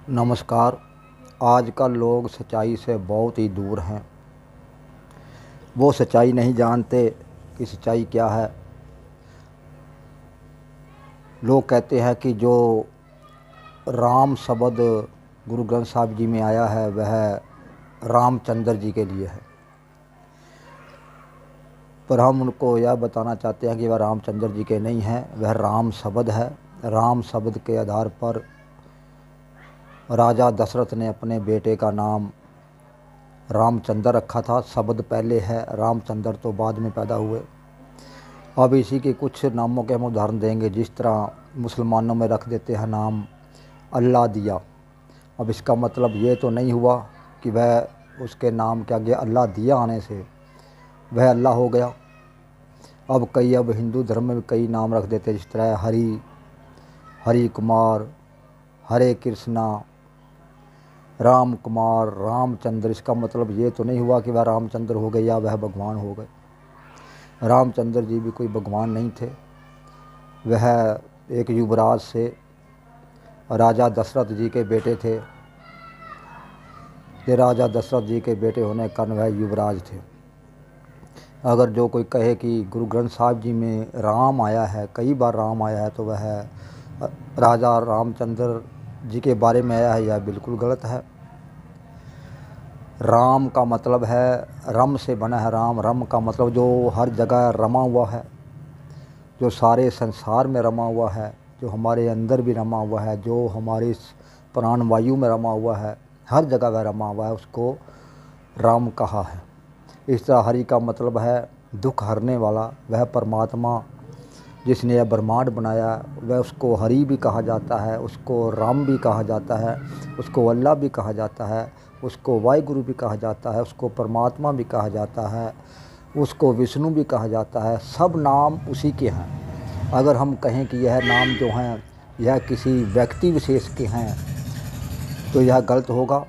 नमस्कार। आजकल लोग सच्चाई से बहुत ही दूर हैं। वो सच्चाई नहीं जानते कि सच्चाई क्या है। लोग कहते हैं कि जो राम शब्द गुरु ग्रंथ साहिब जी में आया है वह रामचंद्र जी के लिए है, पर हम उनको यह बताना चाहते हैं कि वह रामचंद्र जी के नहीं हैं, वह राम शब्द है। राम शब्द के आधार पर राजा दशरथ ने अपने बेटे का नाम रामचंद्र रखा था। शब्द पहले है, रामचंद्र तो बाद में पैदा हुए। अब इसी के कुछ नामों के हम उदाहरण देंगे। जिस तरह मुसलमानों में रख देते हैं नाम अल्लाह दिया। अब इसका मतलब ये तो नहीं हुआ कि वह उसके नाम के आगे अल्लाह दिया आने से वह अल्लाह हो गया। अब हिंदू धर्म में भी कई नाम रख देते हैं, जिस तरह हरि कुमार, हरे कृष्णा, राम कुमार, रामचंद्र। इसका मतलब ये तो नहीं हुआ कि वह रामचंद्र हो गए या वह भगवान हो गए। रामचंद्र जी भी कोई भगवान नहीं थे। वह एक युवराज से राजा दशरथ जी के बेटे थे। ये राजा दशरथ जी के बेटे होने के कारण वह युवराज थे। अगर जो कोई कहे कि गुरु ग्रंथ साहिब जी में राम आया है, कई बार राम आया है, तो वह राजा रामचंद्र जी के बारे में आया है, यह बिल्कुल गलत है। राम का मतलब है रम से बना है। रम का मतलब जो हर जगह रमा हुआ है, जो सारे संसार में रमा हुआ है, जो हमारे अंदर भी रमा हुआ है, जो हमारी प्राण वायु में रमा हुआ है, हर जगह वह रमा हुआ है, उसको राम कहा है। इस तरह हरि का मतलब है दुख हरने वाला। वह परमात्मा जिसने यह ब्रह्मांड बनाया वह उसको हरि भी कहा जाता है, उसको राम भी कहा जाता है, उसको अल्लाह भी कहा जाता है, उसको वाहिगुरु भी कहा जाता है, उसको परमात्मा भी कहा जाता है, उसको विष्णु भी कहा जाता है। सब नाम उसी के हैं। अगर हम कहें कि यह नाम जो हैं यह किसी व्यक्ति विशेष के हैं तो यह गलत होगा।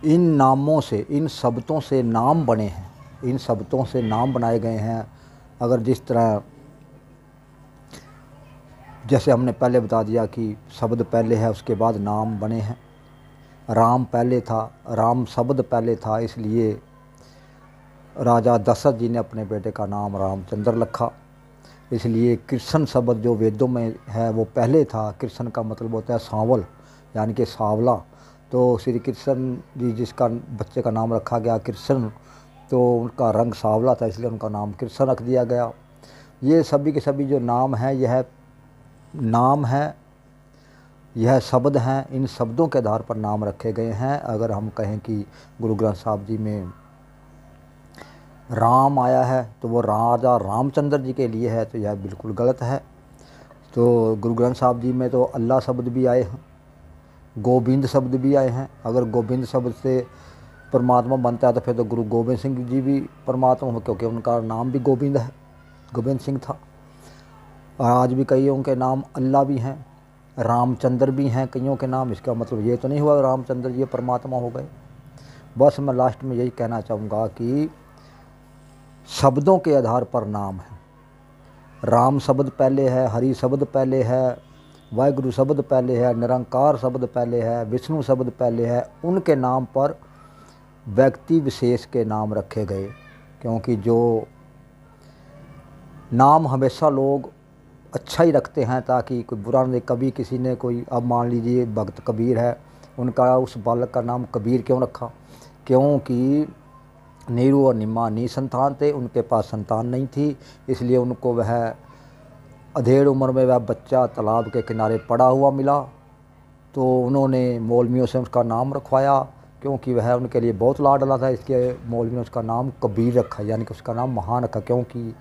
इन नामों से, इन शब्दों से नाम बने हैं, इन शब्दों से नाम बनाए गए हैं। अगर जिस तरह जैसे हमने पहले बता दिया कि शब्द पहले है, उसके बाद नाम बने हैं। राम पहले था, राम शब्द पहले था, इसलिए राजा दशरथ जी ने अपने बेटे का नाम रामचंद्र रखा। इसलिए कृष्ण शब्द जो वेदों में है वो पहले था। कृष्ण का मतलब होता है सांवल, यानी कि सांवला। तो श्री कृष्ण जी जिसका बच्चे का नाम रखा गया कृष्ण, तो उनका रंग सांवला था, इसलिए उनका नाम कृष्ण रख दिया गया। ये सभी के सभी जो नाम हैं यह नाम है, यह शब्द हैं। इन शब्दों के आधार पर नाम रखे गए हैं। अगर हम कहें कि गुरु ग्रंथ साहिब जी में राम आया है तो वो राजा रामचंद्र जी के लिए है, तो यह बिल्कुल गलत है। तो गुरु ग्रंथ साहिब जी में तो अल्लाह शब्द भी आए हैं, गोविंद शब्द भी आए हैं। अगर गोविंद शब्द से परमात्मा बनता है तो फिर तो गुरु गोविंद सिंह जी भी परमात्मा हो, क्योंकि उनका नाम भी गोविंद है, गोविंद सिंह था। और आज भी कईयों के नाम अल्लाह भी हैं, रामचंद्र भी हैं कईयों के नाम। इसका मतलब ये तो नहीं हुआ रामचंद्र जी परमात्मा हो गए। बस मैं लास्ट में यही कहना चाहूँगा कि शब्दों के आधार पर नाम है। राम शब्द पहले है, हरि शब्द पहले है, वाहिगुरु शब्द पहले है, निरंकार शब्द पहले है, विष्णु शब्द पहले है। उनके नाम पर व्यक्ति विशेष के नाम रखे गए, क्योंकि जो नाम हमेशा लोग अच्छा ही रखते हैं ताकि कोई बुरा नहीं। कभी किसी ने कोई, अब मान लीजिए भक्त कबीर है, उनका उस बालक का नाम कबीर क्यों रखा? क्योंकि नीरू और निम्मा निसंतान थे, उनके पास संतान नहीं थी, इसलिए उनको वह अधेड़ उम्र में वह बच्चा तालाब के किनारे पड़ा हुआ मिला। तो उन्होंने मौलवियों से उसका नाम रखवाया, क्योंकि वह उनके लिए बहुत लाडला था, इसलिए मौलवियों ने उसका नाम कबीर रखा, यानी कि उसका नाम महान रखा। क्योंकि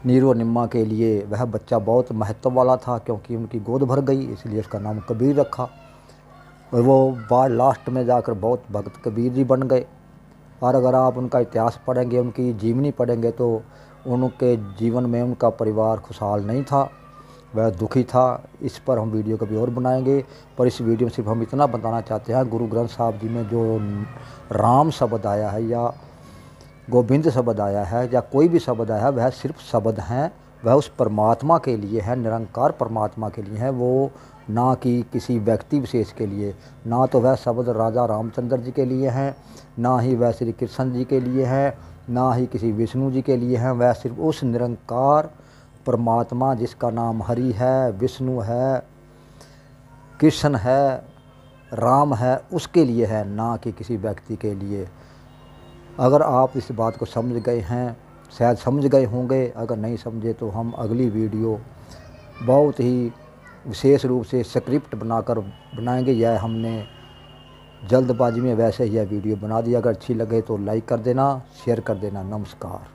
नीरू और निम्मा के लिए वह बच्चा बहुत महत्व वाला था, क्योंकि उनकी गोद भर गई, इसलिए उसका नाम कबीर रखा। और वो बाद लास्ट में जाकर बहुत भक्त कबीर जी बन गए। और अगर आप उनका इतिहास पढ़ेंगे, उनकी जीवनी पढ़ेंगे, तो उनके जीवन में उनका परिवार खुशहाल नहीं था, वह दुखी था। इस पर हम वीडियो कभी और बनाएंगे, पर इस वीडियो में सिर्फ हम इतना बताना चाहते हैं, गुरु ग्रंथ साहिब जी में जो राम शब्द आया है या गोविंद शब्द आया है या कोई भी शब्द आया है, वह सिर्फ शब्द हैं, वह उस परमात्मा के लिए है, निरंकार परमात्मा के लिए है, वो ना कि किसी व्यक्ति विशेष के लिए। ना तो वह शब्द राजा रामचंद्र जी के लिए हैं, ना ही वह श्री कृष्ण जी के लिए है, ना ही किसी विष्णु जी के लिए हैं। वह सिर्फ उस निरंकार परमात्मा जिसका नाम हरि है, विष्णु है, कृष्ण है, राम है, उसके लिए है, ना कि किसी व्यक्ति के लिए। अगर आप इस बात को समझ गए हैं, शायद समझ गए होंगे, अगर नहीं समझे तो हम अगली वीडियो बहुत ही विशेष रूप से स्क्रिप्ट बनाकर बनाएंगे। यह हमने जल्दबाजी में वैसे ही यह वीडियो बना दिया। अगर अच्छी लगे तो लाइक कर देना, शेयर कर देना। नमस्कार।